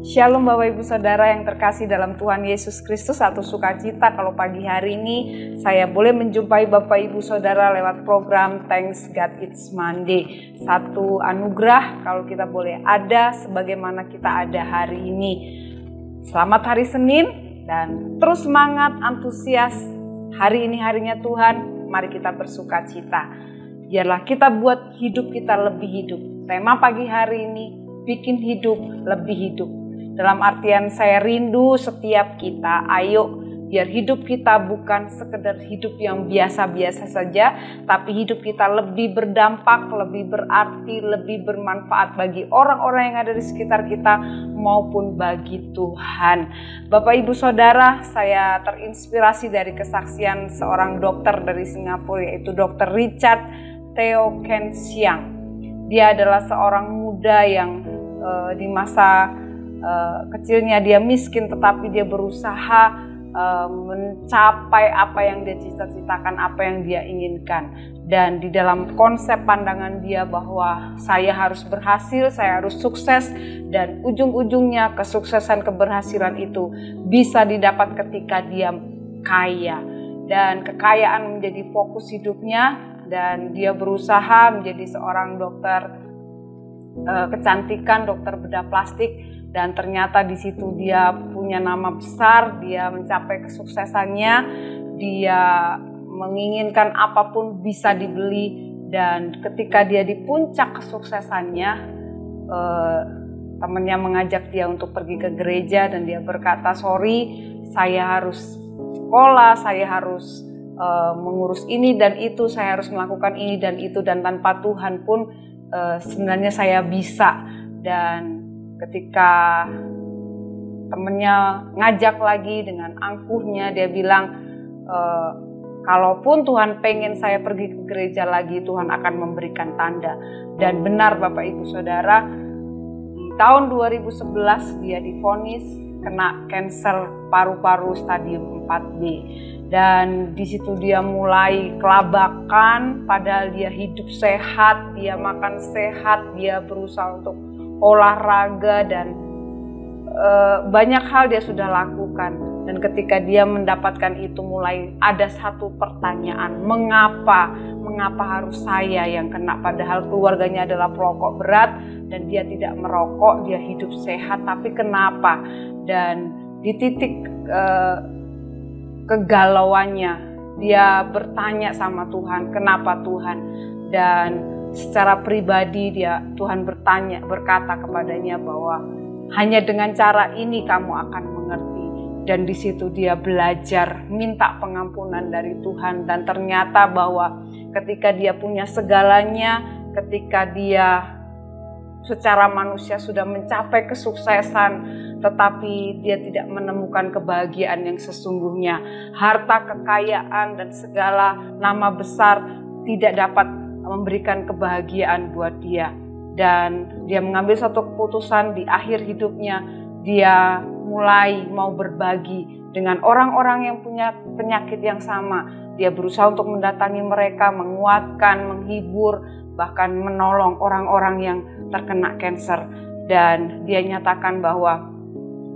Shalom Bapak Ibu Saudara yang terkasih dalam Tuhan Yesus Kristus, atau sukacita kalau pagi hari ini saya boleh menjumpai Bapak Ibu Saudara lewat program Thanks God It's Monday. Satu anugerah kalau kita boleh ada sebagaimana kita ada hari ini. Selamat hari Senin dan terus semangat, antusias. Hari ini harinya Tuhan, mari kita bersukacita. Biarlah kita buat hidup kita lebih hidup. Tema pagi hari ini, bikin hidup lebih hidup. Dalam artian saya rindu setiap kita, ayo biar hidup kita bukan sekedar hidup yang biasa-biasa saja, tapi hidup kita lebih berdampak, lebih berarti, lebih bermanfaat bagi orang-orang yang ada di sekitar kita maupun bagi Tuhan. Bapak Ibu Saudara, saya terinspirasi dari kesaksian seorang dokter dari Singapura, yaitu Dr. Richard Teo Ken Siang. Dia adalah seorang muda yang di masa kecilnya dia miskin, tetapi dia berusaha mencapai apa yang dia cita-citakan, apa yang dia inginkan. Dan di dalam konsep pandangan dia bahwa saya harus berhasil, saya harus sukses, dan ujung-ujungnya kesuksesan keberhasilan itu bisa didapat ketika dia kaya. Dan kekayaan menjadi fokus hidupnya, dan dia berusaha menjadi seorang dokter kecantikan, dokter bedah plastik. Dan ternyata di situ dia punya nama besar, dia mencapai kesuksesannya, dia menginginkan apapun bisa dibeli. Dan ketika dia di puncak kesuksesannya, temannya mengajak dia untuk pergi ke gereja, dan dia berkata, sorry, saya harus sekolah, saya harus mengurus ini dan itu, saya harus melakukan ini dan itu, dan tanpa Tuhan pun sebenarnya saya bisa. Dan ketika temennya ngajak lagi dengan angkuhnya, dia bilang, kalaupun Tuhan pengen saya pergi ke gereja lagi, Tuhan akan memberikan tanda. Dan benar Bapak Ibu Saudara, di tahun 2011 dia divonis kena kanker paru-paru stadium 4B. Dan di situ dia mulai kelabakan, padahal dia hidup sehat, dia makan sehat, dia berusaha untuk olahraga, dan banyak hal dia sudah lakukan. Dan ketika dia mendapatkan itu, mulai ada satu pertanyaan, mengapa harus saya yang kena, padahal keluarganya adalah perokok berat dan dia tidak merokok, dia hidup sehat, tapi kenapa? Dan di titik kegalauannya dia bertanya sama Tuhan, kenapa Tuhan? Dan secara pribadi Tuhan berkata kepadanya bahwa hanya dengan cara ini kamu akan mengerti. Dan di situ dia belajar minta pengampunan dari Tuhan. Dan ternyata bahwa ketika dia punya segalanya, ketika dia secara manusia sudah mencapai kesuksesan, tetapi dia tidak menemukan kebahagiaan yang sesungguhnya. Harta, kekayaan, dan segala nama besar tidak dapat memberikan kebahagiaan buat dia. Dan dia mengambil satu keputusan di akhir hidupnya, dia mulai mau berbagi dengan orang-orang yang punya penyakit yang sama. Dia berusaha untuk mendatangi mereka, menguatkan, menghibur, bahkan menolong orang-orang yang terkena kanker. Dan dia nyatakan bahwa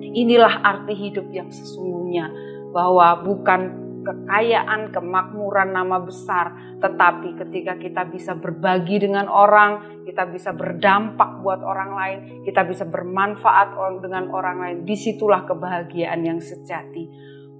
inilah arti hidup yang sesungguhnya, bahwa bukan kekayaan, kemakmuran, nama besar, tetapi ketika kita bisa berbagi dengan orang, kita bisa berdampak buat orang lain, kita bisa bermanfaat dengan orang lain, disitulah kebahagiaan yang sejati.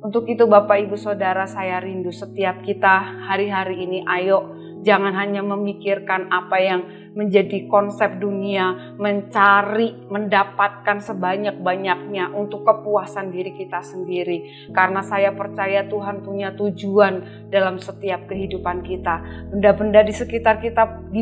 Untuk itu Bapak Ibu Saudara, saya rindu setiap kita hari-hari ini, ayo jangan hanya memikirkan apa yang menjadi konsep dunia, mencari, mendapatkan sebanyak-banyaknya untuk kepuasan diri kita sendiri. Karena saya percaya Tuhan punya tujuan dalam setiap kehidupan kita. Benda-benda di sekitar kita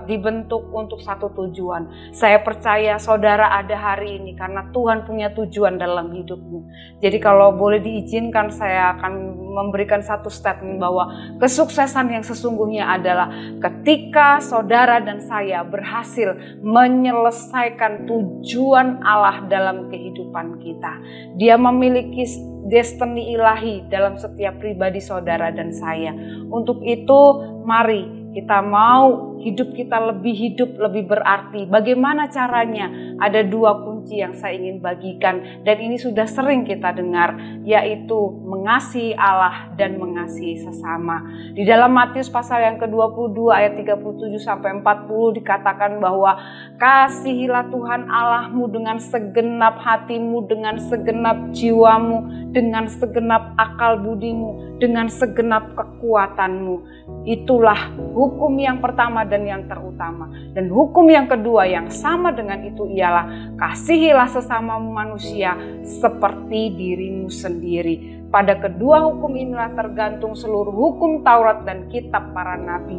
dibentuk untuk satu tujuan. Saya percaya saudara ada hari ini karena Tuhan punya tujuan dalam hidupmu. Jadi kalau boleh diizinkan, saya akan memberikan satu statement bahwa kesuksesan yang sesungguhnya adalah ketika saudara dan saya berhasil menyelesaikan tujuan Allah dalam kehidupan kita. Dia memiliki destiny ilahi dalam setiap pribadi saudara dan saya. Untuk itu mari kita mau hidup kita lebih berarti. Bagaimana caranya? Ada dua kunci kunci yang saya ingin bagikan, dan ini sudah sering kita dengar, yaitu mengasihi Allah dan mengasihi sesama. Di dalam Matius pasal yang ke-22 ayat 37 sampai 40 dikatakan bahwa kasihilah Tuhan Allahmu dengan segenap hatimu, dengan segenap jiwamu, dengan segenap akal budimu, dengan segenap kekuatanmu. Itulah hukum yang pertama dan yang terutama. Dan hukum yang kedua yang sama dengan itu ialah kasihilah sesama manusia seperti dirimu sendiri. Pada kedua hukum inilah tergantung seluruh hukum Taurat dan kitab para nabi.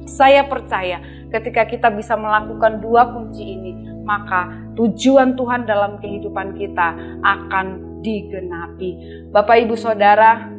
Saya percaya ketika kita bisa melakukan dua kunci ini, maka tujuan Tuhan dalam kehidupan kita akan digenapi. Bapak, Ibu, Saudara,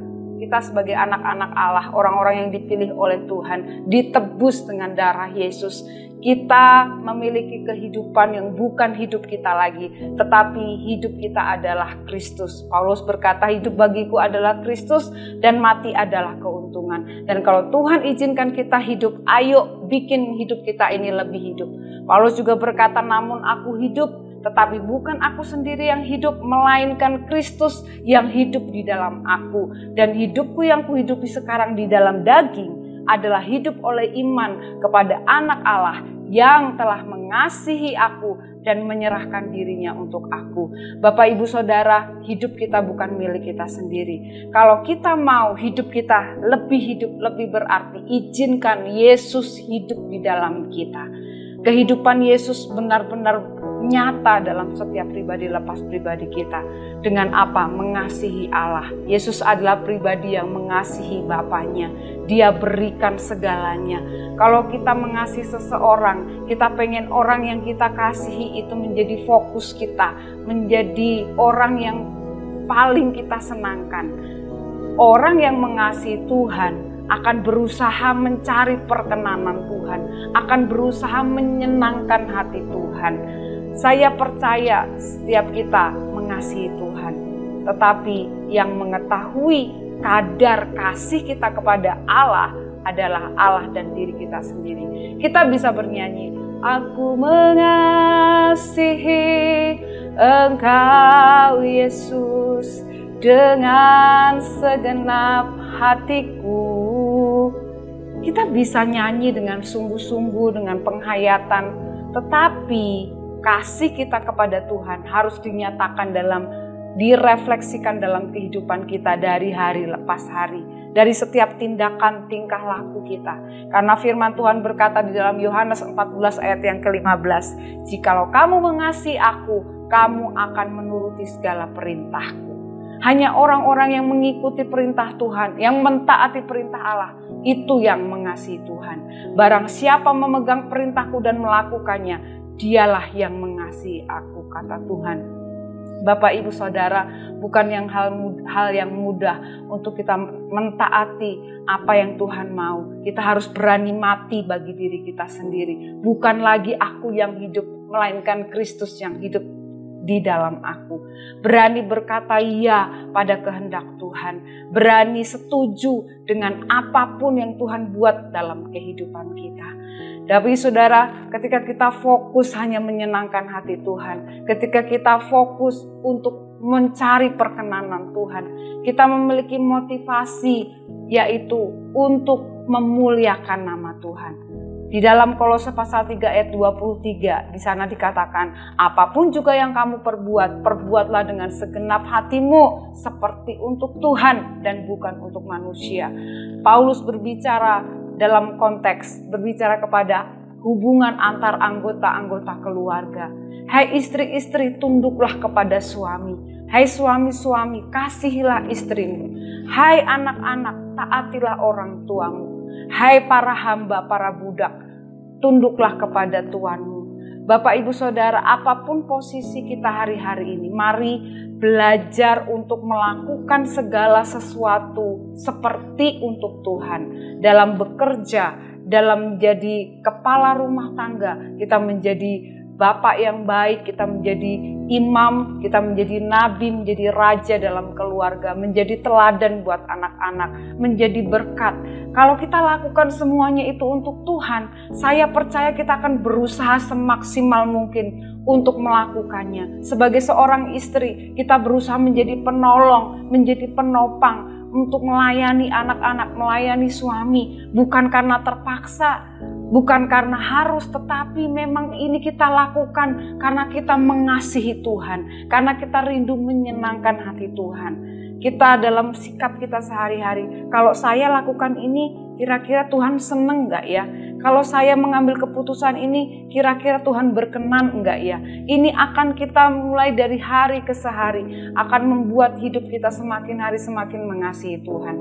kita sebagai anak-anak Allah, orang-orang yang dipilih oleh Tuhan, ditebus dengan darah Yesus. Kita memiliki kehidupan yang bukan hidup kita lagi, tetapi hidup kita adalah Kristus. Paulus berkata, hidup bagiku adalah Kristus dan mati adalah keuntungan. Dan kalau Tuhan izinkan kita hidup, ayo bikin hidup kita ini lebih hidup. Paulus juga berkata, namun aku hidup, tetapi bukan aku sendiri yang hidup, melainkan Kristus yang hidup di dalam aku. Dan hidupku yang kuhidupi sekarang di dalam daging adalah hidup oleh iman kepada anak Allah yang telah mengasihi aku dan menyerahkan dirinya untuk aku. Bapak, Ibu, Saudara, hidup kita bukan milik kita sendiri. Kalau kita mau hidup kita hidup lebih berarti, izinkan Yesus hidup di dalam kita. Kehidupan Yesus benar-benar nyata dalam setiap pribadi lepas pribadi kita. Dengan apa? Mengasihi Allah. Yesus adalah pribadi yang mengasihi Bapaknya. Dia berikan segalanya. Kalau kita mengasihi seseorang, kita pengen orang yang kita kasihi itu menjadi fokus kita, menjadi orang yang paling kita senangkan. Orang yang mengasihi Tuhan akan berusaha mencari perkenanan Tuhan, akan berusaha menyenangkan hati Tuhan. Saya percaya setiap kita mengasihi Tuhan, tetapi yang mengetahui kadar kasih kita kepada Allah adalah Allah dan diri kita sendiri. Kita bisa bernyanyi, aku mengasihi Engkau Yesus dengan segenap hatiku. Kita bisa nyanyi dengan sungguh-sungguh, dengan penghayatan, tetapi kasih kita kepada Tuhan harus dinyatakan direfleksikan dalam kehidupan kita dari hari lepas hari, dari setiap tindakan tingkah laku kita. Karena firman Tuhan berkata di dalam Yohanes 14 ayat yang ke-15, jikalau kamu mengasihi aku, kamu akan menuruti segala perintahku. Hanya orang-orang yang mengikuti perintah Tuhan, yang mentaati perintah Allah, itu yang mengasihi Tuhan. Barang siapa memegang perintahku dan melakukannya, dialah yang mengasihi aku, kata Tuhan. Bapak, Ibu, Saudara, bukan hal yang mudah untuk kita mentaati apa yang Tuhan mau. Kita harus berani mati bagi diri kita sendiri. Bukan lagi aku yang hidup, melainkan Kristus yang hidup di dalam aku. Berani berkata iya pada kehendak Tuhan. Berani setuju dengan apapun yang Tuhan buat dalam kehidupan kita. Tapi saudara, ketika kita fokus hanya menyenangkan hati Tuhan, ketika kita fokus untuk mencari perkenanan Tuhan, kita memiliki motivasi yaitu untuk memuliakan nama Tuhan. Di dalam Kolose pasal 3 ayat 23, di sana dikatakan, apapun juga yang kamu perbuat, perbuatlah dengan segenap hatimu seperti untuk Tuhan dan bukan untuk manusia. Paulus berbicara dalam konteks berbicara kepada hubungan antar anggota-anggota keluarga. Hai istri-istri, tunduklah kepada suami. Hai suami-suami, kasihilah istrimu. Hai anak-anak, taatilah orang tuamu. Hai para hamba, para budak, tunduklah kepada tuanmu. Bapak, Ibu, Saudara, apapun posisi kita hari-hari ini, mari belajar untuk melakukan segala sesuatu seperti untuk Tuhan. Dalam bekerja, dalam menjadi kepala rumah tangga, kita menjadi bapak yang baik, kita menjadi imam, kita menjadi nabi, menjadi raja dalam keluarga, menjadi teladan buat anak-anak, menjadi berkat. Kalau kita lakukan semuanya itu untuk Tuhan, saya percaya kita akan berusaha semaksimal mungkin untuk melakukannya. Sebagai seorang istri, kita berusaha menjadi penolong, menjadi penopang, untuk melayani anak-anak, melayani suami, bukan karena terpaksa, bukan karena harus, tetapi memang ini kita lakukan karena kita mengasihi Tuhan, karena kita rindu menyenangkan hati Tuhan. Kita dalam sikap kita sehari-hari, kalau saya lakukan ini, kira-kira Tuhan seneng gak ya? Kalau saya mengambil keputusan ini, kira-kira Tuhan berkenan enggak ya? Ini akan kita mulai dari hari ke sehari, akan membuat hidup kita semakin hari semakin mengasihi Tuhan.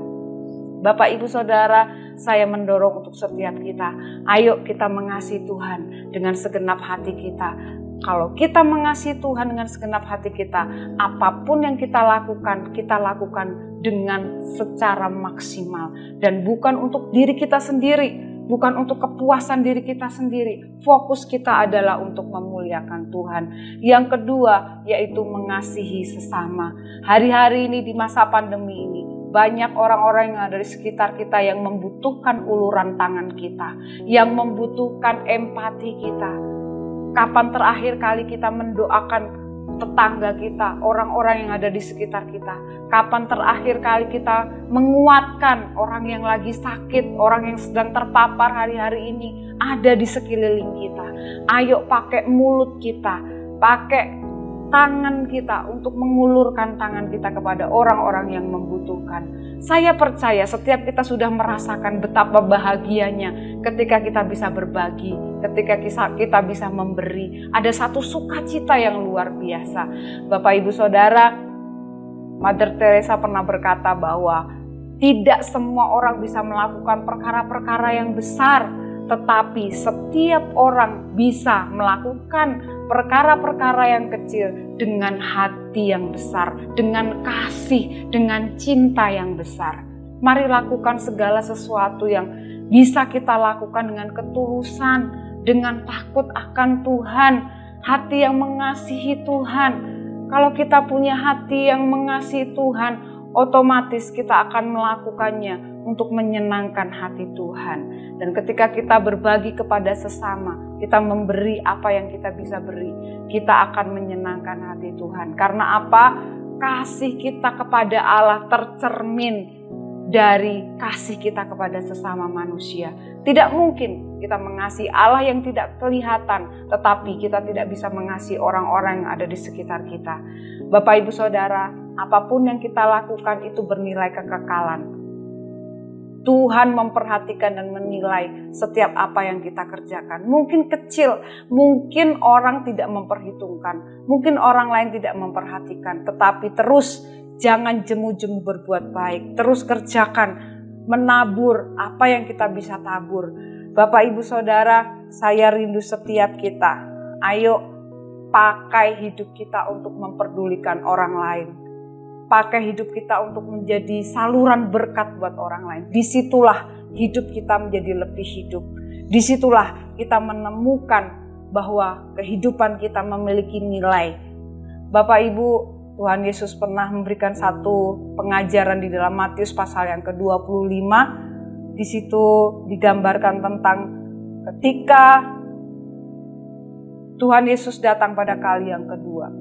Bapak, Ibu, Saudara, saya mendorong untuk setiap kita, ayo kita mengasihi Tuhan dengan segenap hati kita. Kalau kita mengasihi Tuhan dengan segenap hati kita, apapun yang kita lakukan dengan secara maksimal. Dan bukan untuk diri kita sendiri, bukan untuk kepuasan diri kita sendiri. Fokus kita adalah untuk memuliakan Tuhan. Yang kedua, yaitu mengasihi sesama. Hari-hari ini di masa pandemi ini, banyak orang-orang yang ada di sekitar kita yang membutuhkan uluran tangan kita, yang membutuhkan empati kita. Kapan terakhir kali kita mendoakan tetangga kita, orang-orang yang ada di sekitar kita? Kapan terakhir kali kita menguatkan orang yang lagi sakit, orang yang sedang terpapar hari-hari ini ada di sekeliling kita? Ayo pakai mulut kita, pakai tangan kita untuk mengulurkan tangan kita kepada orang-orang yang membutuhkan. Saya percaya setiap kita sudah merasakan betapa bahagianya ketika kita bisa berbagi, ketika kita bisa memberi. Ada satu sukacita yang luar biasa. Bapak, Ibu, Saudara, Mother Teresa pernah berkata bahwa tidak semua orang bisa melakukan perkara-perkara yang besar, tetapi setiap orang bisa melakukan perkara-perkara yang kecil dengan hati yang besar, dengan kasih, dengan cinta yang besar. Mari lakukan segala sesuatu yang bisa kita lakukan dengan ketulusan, dengan takut akan Tuhan, hati yang mengasihi Tuhan. Kalau kita punya hati yang mengasihi Tuhan, otomatis kita akan melakukannya untuk menyenangkan hati Tuhan. Dan ketika kita berbagi kepada sesama, kita memberi apa yang kita bisa beri, kita akan menyenangkan hati Tuhan. Karena apa? Kasih kita kepada Allah tercermin dari kasih kita kepada sesama manusia. Tidak mungkin kita mengasihi Allah yang tidak kelihatan, tetapi kita tidak bisa mengasihi orang-orang yang ada di sekitar kita. Bapak, Ibu, Saudara, apapun yang kita lakukan itu bernilai kekekalan. Tuhan memperhatikan dan menilai setiap apa yang kita kerjakan. Mungkin kecil, mungkin orang tidak memperhitungkan, mungkin orang lain tidak memperhatikan, tetapi terus jangan jemu-jemu berbuat baik, terus kerjakan, menabur apa yang kita bisa tabur. Bapak, Ibu, Saudara, saya rindu setiap kita. Ayo pakai hidup kita untuk memperdulikan orang lain. Pakai hidup kita untuk menjadi saluran berkat buat orang lain. Disitulah hidup kita menjadi lebih hidup. Disitulah kita menemukan bahwa kehidupan kita memiliki nilai. Bapak, Ibu, Tuhan Yesus pernah memberikan satu pengajaran di dalam Matius pasal yang ke-25. Di situ digambarkan tentang ketika Tuhan Yesus datang pada kali yang kedua.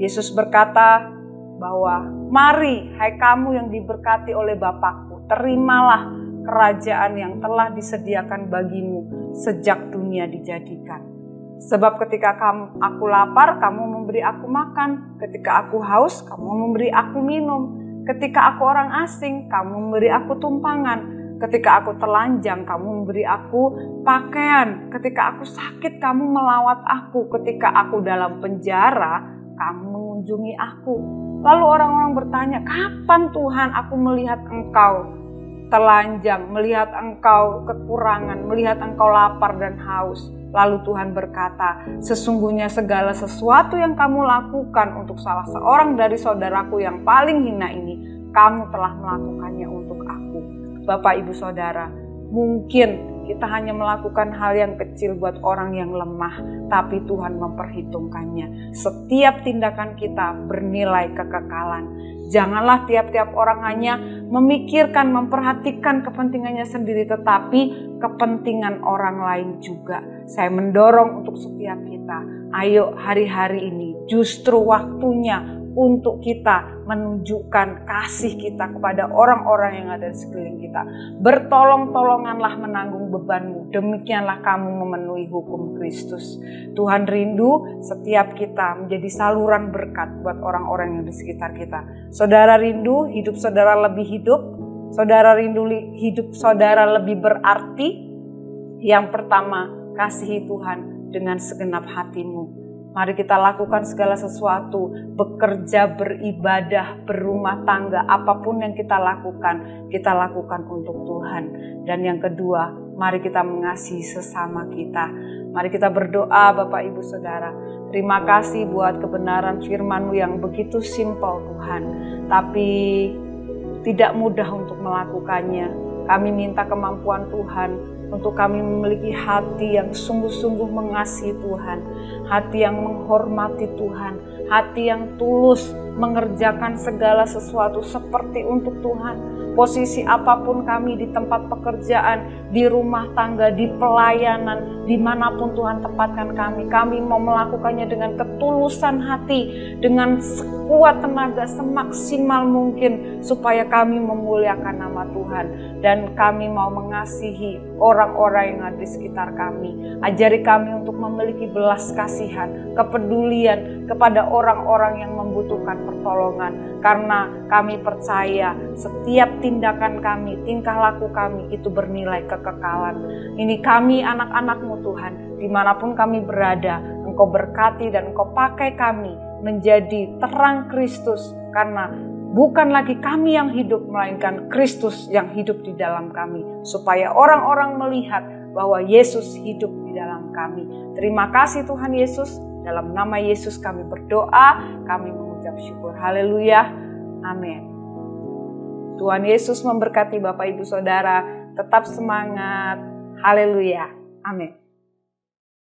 Yesus berkata bahwa mari hai kamu yang diberkati oleh Bapakku, terimalah kerajaan yang telah disediakan bagimu sejak dunia dijadikan. Sebab ketika aku lapar, kamu memberi aku makan. Ketika aku haus, kamu memberi aku minum. Ketika aku orang asing, kamu memberi aku tumpangan. Ketika aku telanjang, kamu memberi aku pakaian. Ketika aku sakit, kamu melawat aku. Ketika aku dalam penjara, kamu mengunjungi aku. Lalu orang-orang bertanya, kapan Tuhan aku melihat engkau telanjang, melihat engkau kekurangan, melihat engkau lapar dan haus? Lalu Tuhan berkata, sesungguhnya segala sesuatu yang kamu lakukan untuk salah seorang dari saudaraku yang paling hina ini, kamu telah melakukannya untuk aku. Bapak, Ibu, Saudara, Mungkin kita hanya melakukan hal yang kecil buat orang yang lemah, tapi Tuhan memperhitungkannya. Setiap tindakan kita bernilai kekekalan. Janganlah tiap-tiap orang hanya memikirkan, memperhatikan kepentingannya sendiri, tetapi kepentingan orang lain juga. Saya mendorong untuk setiap kita, ayo hari-hari ini justru waktunya untuk kita menunjukkan kasih kita kepada orang-orang yang ada di sekeliling kita. Bertolong-tolonganlah menanggung bebanmu, demikianlah kamu memenuhi hukum Kristus. Tuhan rindu setiap kita menjadi saluran berkat buat orang-orang yang di sekitar kita. Saudara rindu hidup saudara lebih hidup, saudara rindu hidup saudara lebih berarti. Yang pertama, kasihi Tuhan dengan segenap hatimu. Mari kita lakukan segala sesuatu, bekerja, beribadah, berumah tangga, apapun yang kita lakukan untuk Tuhan. Dan yang kedua, mari kita mengasihi sesama kita. Mari kita berdoa Bapak Ibu Saudara. Terima kasih buat kebenaran firman-Mu yang begitu simpel Tuhan. Tapi tidak mudah untuk melakukannya. Kami minta kemampuan Tuhan untuk kami memiliki hati yang sungguh-sungguh mengasihi Tuhan, hati yang menghormati Tuhan, hati yang tulus mengerjakan segala sesuatu seperti untuk Tuhan. Posisi apapun kami, di tempat pekerjaan, di rumah tangga, di pelayanan, dimanapun Tuhan tempatkan kami mau melakukannya dengan ketulusan hati, dengan sekuat tenaga, semaksimal mungkin, supaya kami memuliakan nama Tuhan. Dan kami mau mengasihi orang-orang yang ada di sekitar kami. Ajari kami untuk memiliki belas kasihan, kepedulian kepada orang-orang yang membutuhkan pertolongan. Karena kami percaya setiap tindakan kami, tingkah laku kami itu bernilai kekekalan. Ini kami anak-anak-Mu Tuhan, dimanapun kami berada, Engkau berkati dan Engkau pakai kami menjadi terang Kristus. Karena bukan lagi kami yang hidup, melainkan Kristus yang hidup di dalam kami. Supaya orang-orang melihat bahwa Yesus hidup di dalam kami. Terima kasih Tuhan Yesus. Dalam nama Yesus kami berdoa, kami mengucap syukur. Haleluya. Amin. Tuhan Yesus memberkati Bapak Ibu Saudara. Tetap semangat. Haleluya. Amin.